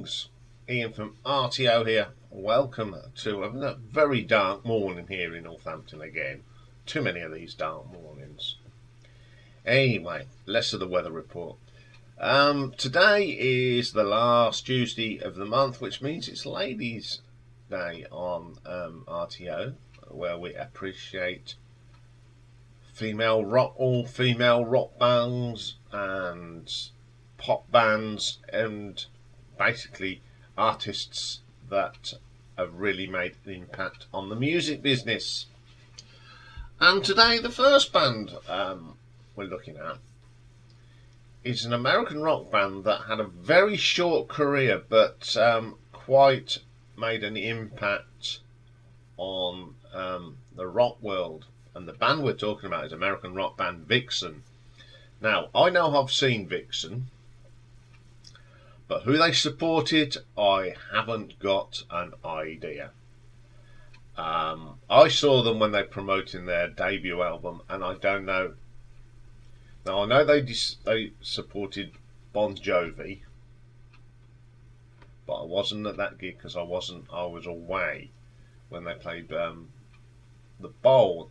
Greetings, Ian from RTO here. Welcome to a very dark morning here in Northampton again. Too many of these dark mornings. Anyway, less of the weather report. Today is the last Tuesday of the month, which means it's Ladies' Day on RTO, where we appreciate all female rock bands and pop bands and basically artists that have really made an impact on the music business. And today the first band we're looking at is an American rock band that had a very short career but quite made an impact on the rock world. And the band we're talking about is American rock band Vixen. Now, I know I've seen Vixen, but who they supported, I haven't got an idea. I saw them when they promoting their debut album, and I don't know. Now I know they supported Bon Jovi, but I wasn't at that gig because I was away when they played the Bowl,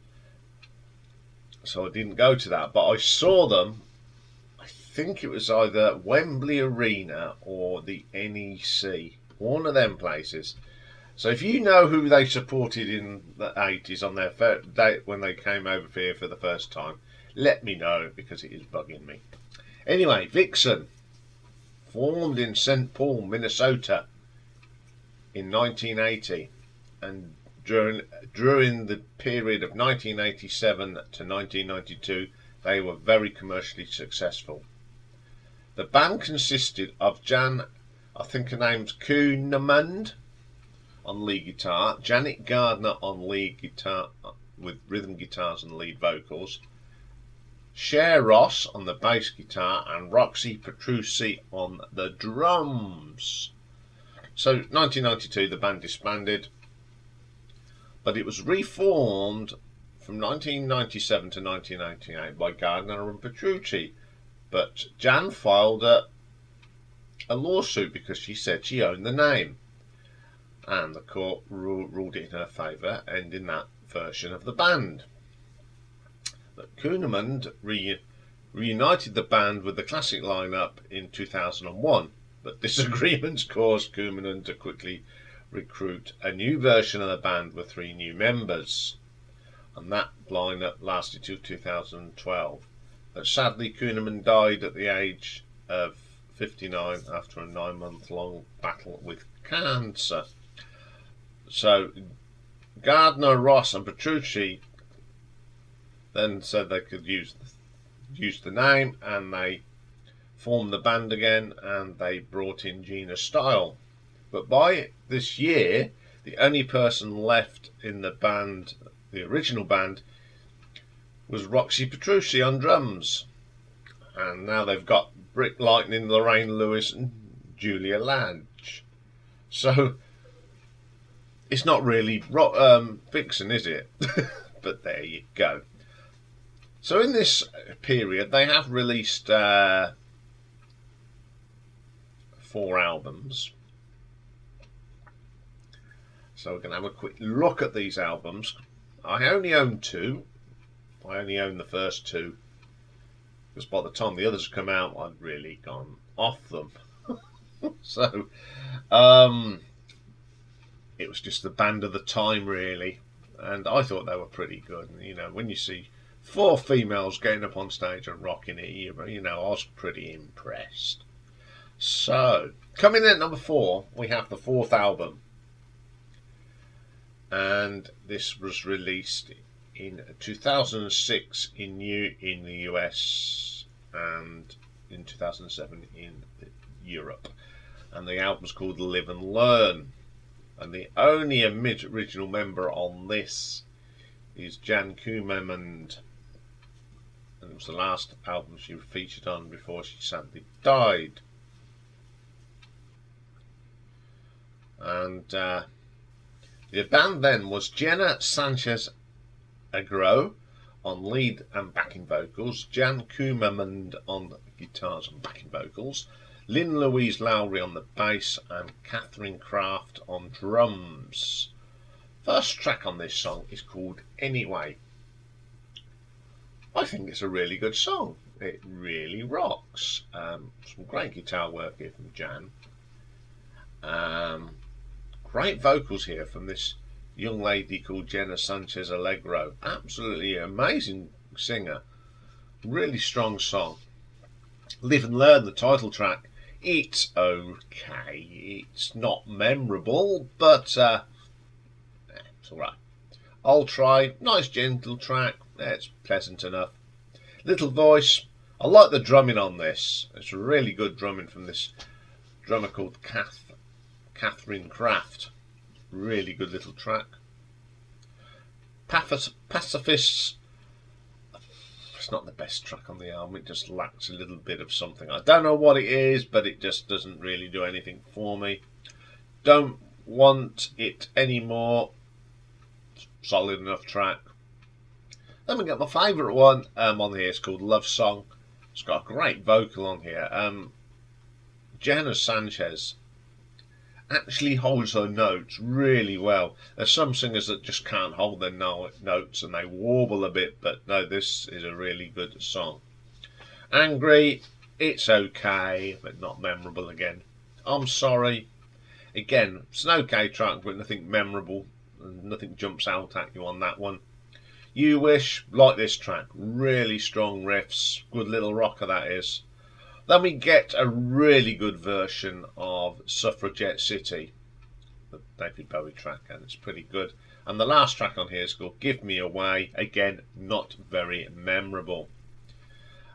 so I didn't go to that. But I saw them. I think it was either Wembley Arena or the NEC, one of them places. So if you know who they supported in the 80s on their date when they came over here for the first time, let me know because it is bugging me. Anyway, Vixen formed in St. Paul, Minnesota in 1980, and during the period of 1987 to 1992 they were very commercially successful. The band consisted of Jan, I think her name's Kuhnemund, on lead guitar, Janet Gardner on lead guitar with rhythm guitars and lead vocals, Cher Ross on the bass guitar, and Roxy Petrucci on the drums. So 1992 the band disbanded, but it was reformed from 1997 to 1998 by Gardner and Petrucci. But Jan filed a lawsuit because she said she owned the name, and the court ruled it in her favour, ending that version of the band. But Kuhnemund reunited the band with the classic lineup in 2001, but disagreements caused Kuhnemund to quickly recruit a new version of the band with 3 new members, and that lineup lasted till 2012. But sadly, Kuhnemund died at the age of 59 after a 9-month-long battle with cancer. So Gardner, Ross and Petrucci then said they could use the name, and they formed the band again, and they brought in Gina Style. But by this year, the only person left in the band, the original band, was Roxy Petrucci on drums. And now they've got Brick Lightning, Lorraine Lewis and Julia Ladge. So it's not really Vixen, is it? But there you go. So in this period they have released 4 albums. So we're going to have a quick look at these albums. I only own 2. I only own the first 2, because by the time the others come out I'd really gone off them. So it was just the band of the time really, and I thought they were pretty good. You know, when you see 4 females getting up on stage and rocking it, you know, I was pretty impressed. So coming in at number 4 we have the 4th album, and this was released in 2006 in the US and in 2007 in Europe, and the album's called Live and Learn, and the only original member on this is Jan Kuhnemund, and it was the last album she featured on before she sadly died. And the band then was Jenna Sanchez Agro on lead and backing vocals, Jan Kuhnemund on guitars and backing vocals, Lynn Louise Lowry on the bass and Catherine Craft on drums. First track on this song is called Anyway. I think it's a really good song. It really rocks. Some great guitar work here from Jan. Great vocals here from this young lady called Jenna Sanchez Allegro. Absolutely amazing singer. Really strong song. Live and Learn, the title track. It's okay. It's not memorable, but it's alright. I'll Try. Nice gentle track. It's pleasant enough. Little Voice. I like the drumming on this. It's really good drumming from this drummer called Catherine Craft. Really good little track. Pacifists. It's not the best track on the album. It just lacks a little bit of something. I don't know what it is, but it just doesn't really do anything for me. Don't Want It Anymore. Solid enough track. Then we got my favourite one on here. It's called Love Song. It's got a great vocal on here. Jenna Sanchez actually holds her notes really well. There's some singers that just can't hold their notes and they warble a bit, but no, this is a really good song. Angry, it's okay, but not memorable again. I'm Sorry, again, it's an okay track, but nothing memorable, nothing jumps out at you on that one. You Wish, like this track, really strong riffs, good little rocker that is. Then we get a really good version of Suffragette City, the David Bowie track, and it's pretty good. And the last track on here is called Give Me Away, again, not very memorable.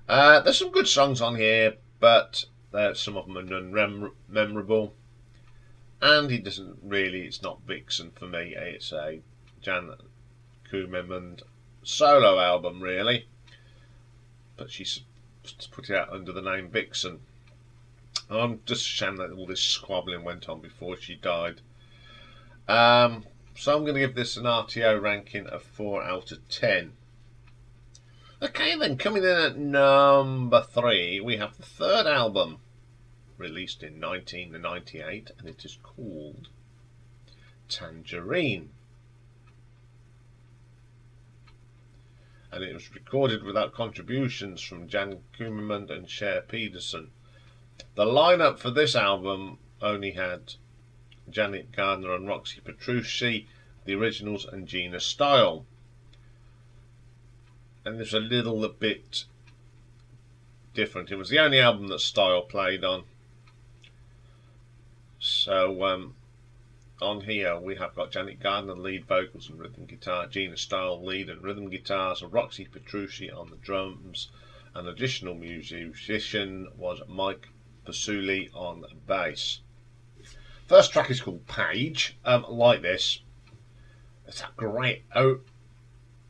There's some good songs on here, but some of them are non-memorable. And he doesn't really, it's not Vixen for me, it's a Jan Koumemund solo album really, but she's put it out under the name Vixen. I'm just ashamed that all this squabbling went on before she died. So I'm going to give this an RTO ranking of 4 out of 10. Okay then, coming in at number 3 we have the third album, released in 1998, and it is called Tangerine. And it was recorded without contributions from Jan Koumemund and Cher Pedersen. The lineup for this album only had Janet Gardner and Roxy Petrucci, the originals, and Gina Style. And there's a little bit different. It was the only album that Style played on. So on here we have got Janet Gardner lead vocals and rhythm guitar, Gina Style lead and rhythm guitars, Roxy Petrucci on the drums. An additional musician was Mike Pasuli on bass. First track is called Page. Like this. It's a great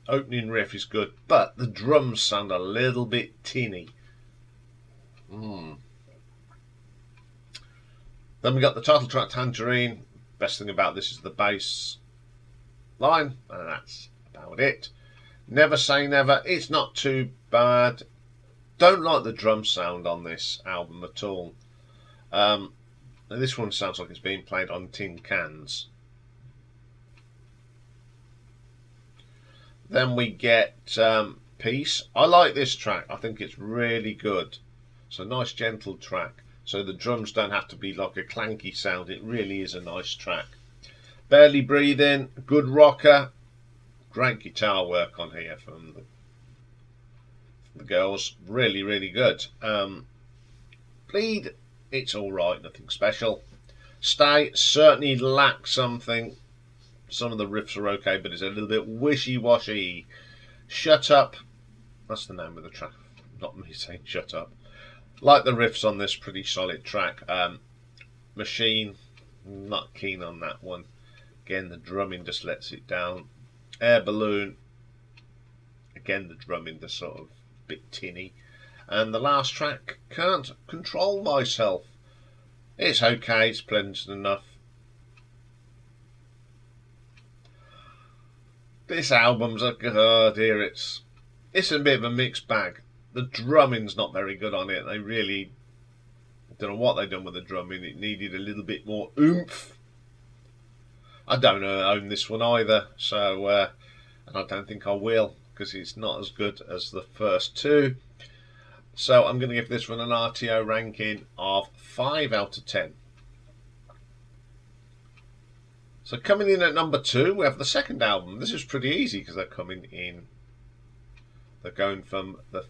opening riff is good, but the drums sound a little bit tinny. Then we got the title track Tangerine. Best thing about this is the bass line, and that's about it. Never Say Never, it's not too bad. Don't like the drum sound on this album at all. This one sounds like it's being played on tin cans. Then we get Peace. I like this track. I think it's really good. It's a nice gentle track, so the drums don't have to be like a clanky sound. It really is a nice track. Barely Breathing, good rocker. Great guitar work on here from the girls. Really, really good. Bleed, it's alright, nothing special. Stay certainly lacks something. Some of the riffs are okay, but it's a little bit wishy-washy. Shut Up, that's the name of the track, not me saying shut up. Like the riffs on this, pretty solid track. Machine, not keen on that one. Again, the drumming just lets it down. Air Balloon, again the drumming just sort of a bit tinny. And the last track, Can't Control Myself. It's okay, it's pleasant enough. This album's oh dear, it's a bit of a mixed bag. The drumming's not very good on it. They really I don't know what they've done with the drumming. It needed a little bit more oomph. I don't own this one either, so and I don't think I will, because it's not as good as the first two. So I'm going to give this one an RTO ranking of 5 out of 10. So coming in at number 2, we have the second album. This is pretty easy because they're coming in. They're going from the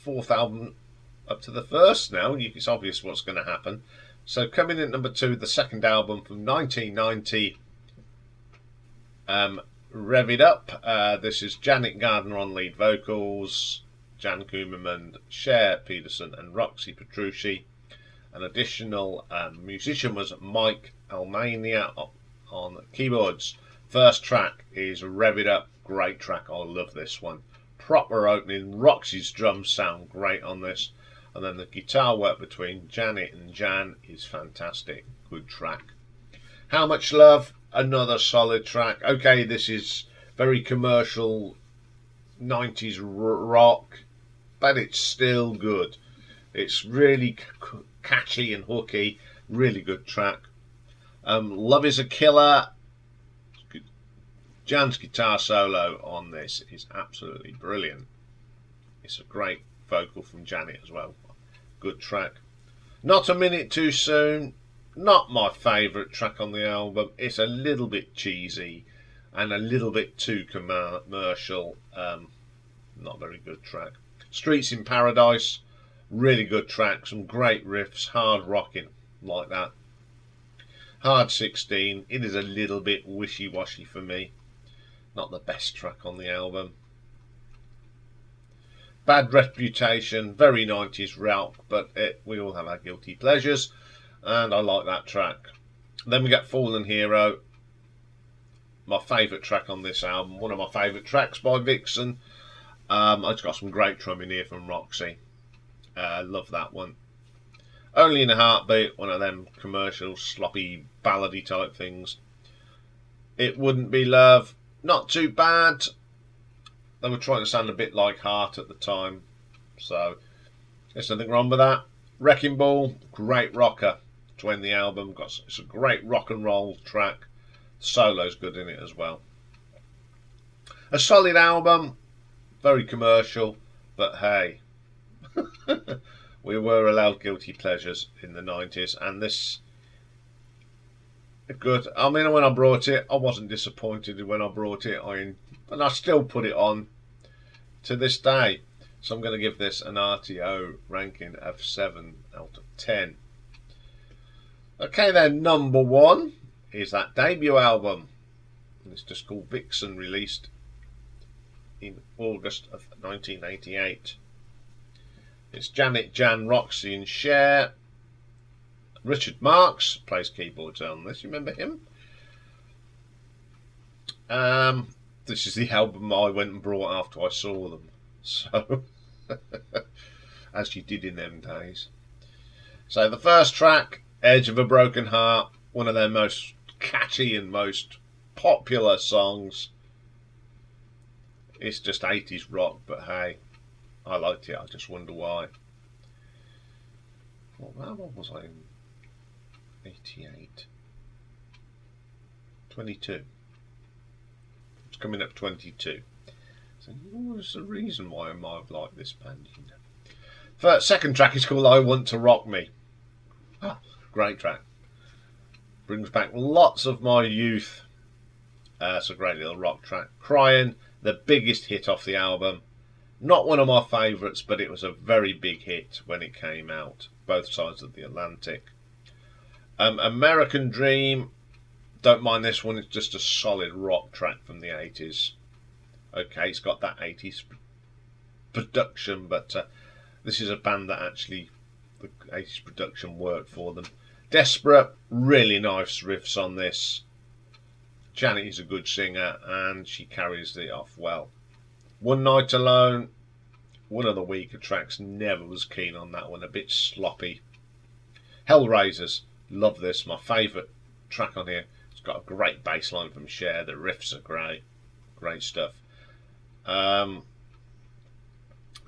fourth album up to the first now. It's obvious what's going to happen. So coming in at number 2, the second album from 1990, Rev It Up. This is Janet Gardner on lead vocals, Jan Koemerman, Cher Peterson and Roxy Petrucci. An additional musician was Mike Almania on keyboards. First track is Rev It Up. Great track. I love this one. Proper opening. Roxy's drums sound great on this. And then the guitar work between Janet and Jan is fantastic. Good track. How Much Love? Another solid track. Okay, this is very commercial 90s rock, but it's still good. It's really catchy and hooky. Really good track. Love Is a Killer. Jan's guitar solo on this is absolutely brilliant. It's a great vocal from Janet as well. Good track. Not a Minute Too Soon. Not my favourite track on the album. It's a little bit cheesy and a little bit too commercial. Not a very good track. Streets in Paradise. Really good track. Some great riffs. Hard rocking like that. Hard 16. It is a little bit wishy-washy for me. Not the best track on the album. Bad Reputation. Very 90s rock, but we all have our guilty pleasures. And I like that track. Then we get Fallen Hero. My favourite track on this album. One of my favourite tracks by Vixen. It's got some great drumming here from Roxy. Love that one. Only in a Heartbeat. One of them commercial, sloppy, ballady type things. It Wouldn't Be Love. Not too bad. They were trying to sound a bit like Heart at the time. So, there's nothing wrong with that. Wrecking Ball. Great rocker to end the album. It's a great rock and roll track. The solo's good in it as well. A solid album. Very commercial. But hey. We were allowed guilty pleasures in the 90s. And this... good. I mean, when I brought it, I wasn't disappointed when I brought it. And I still put it on to this day. So I'm going to give this an RTO ranking of 7 out of 10. Okay then, number 1 is that debut album. It's just called Vixen, released in August of 1988. It's Janet, Jan, Roxy and Cher. Richard Marx plays keyboards on this. You remember him? This is the album I went and brought after I saw them. So, as you did in them days. So the first track, Edge of a Broken Heart, one of their most catchy and most popular songs. It's just 80s rock, but hey, I liked it. I just wonder why. What was I in? 88. 22. It's coming up 22. So what was the reason why I might have liked this band? First, second track is called I Want to Rock Me. Ah, great track. Brings back lots of my youth. It's a great little rock track. Crying, the biggest hit off the album. Not one of my favourites, but it was a very big hit when it came out. Both sides of the Atlantic. American Dream. Don't mind this one. It's just a solid rock track from the 80s. Okay, it's got that 80s production, but this is a band that actually the 80s production worked for them. Desperate, really nice riffs on this. Janet is a good singer and she carries it off well. One Night Alone, one of the weaker tracks. Never was keen on that one, a bit sloppy. Hellraisers, love this. My favourite track on here. It's got a great bass line from Cher. The riffs are great. Great stuff.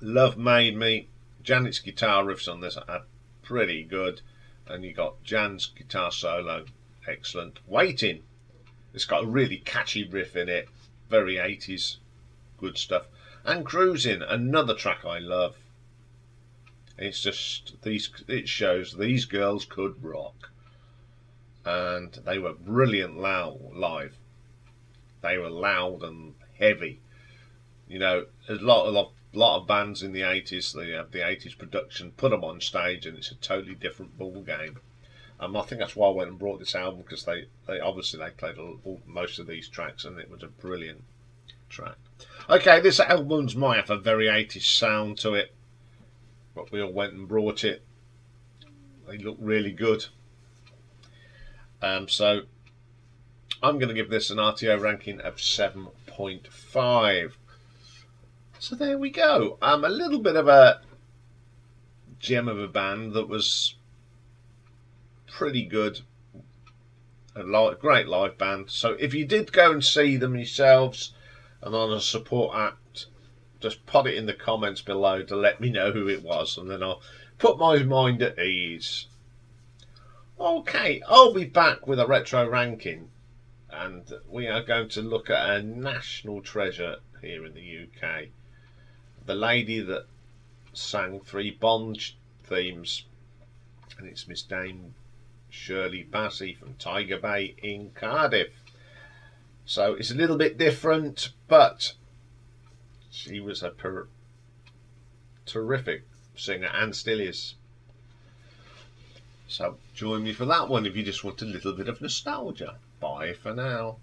Love Made Me. Janet's guitar riffs on this are pretty good. And you got Jan's guitar solo, excellent. Waiting, it's got a really catchy riff in it, very 80s, good stuff. And Cruising, another track I love. It's just it shows these girls could rock, and they were brilliant live. They were loud and heavy. You know, a lot of bands in the 80s, they have the 80s production, put them on stage, and it's a totally different ball game. I think that's why I went and brought this album, because they obviously they played most of these tracks, and it was a brilliant track. Okay, this album's might have a very 80s sound to it, but we all went and brought it. They look really good. So I'm going to give this an RTO ranking of 7.5. So there we go. A little bit of a gem of a band that was pretty good. A great live band. So if you did go and see them yourselves and on a support act, just put it in the comments below to let me know who it was, and then I'll put my mind at ease. Okay, I'll be back with a retro ranking, and we are going to look at a national treasure here in the UK. The lady that sang 3 Bond themes, and it's Miss Dame Shirley Bassey from Tiger Bay in Cardiff. So it's a little bit different, but she was a terrific singer and still is. So join me for that one if you just want a little bit of nostalgia. Bye for now.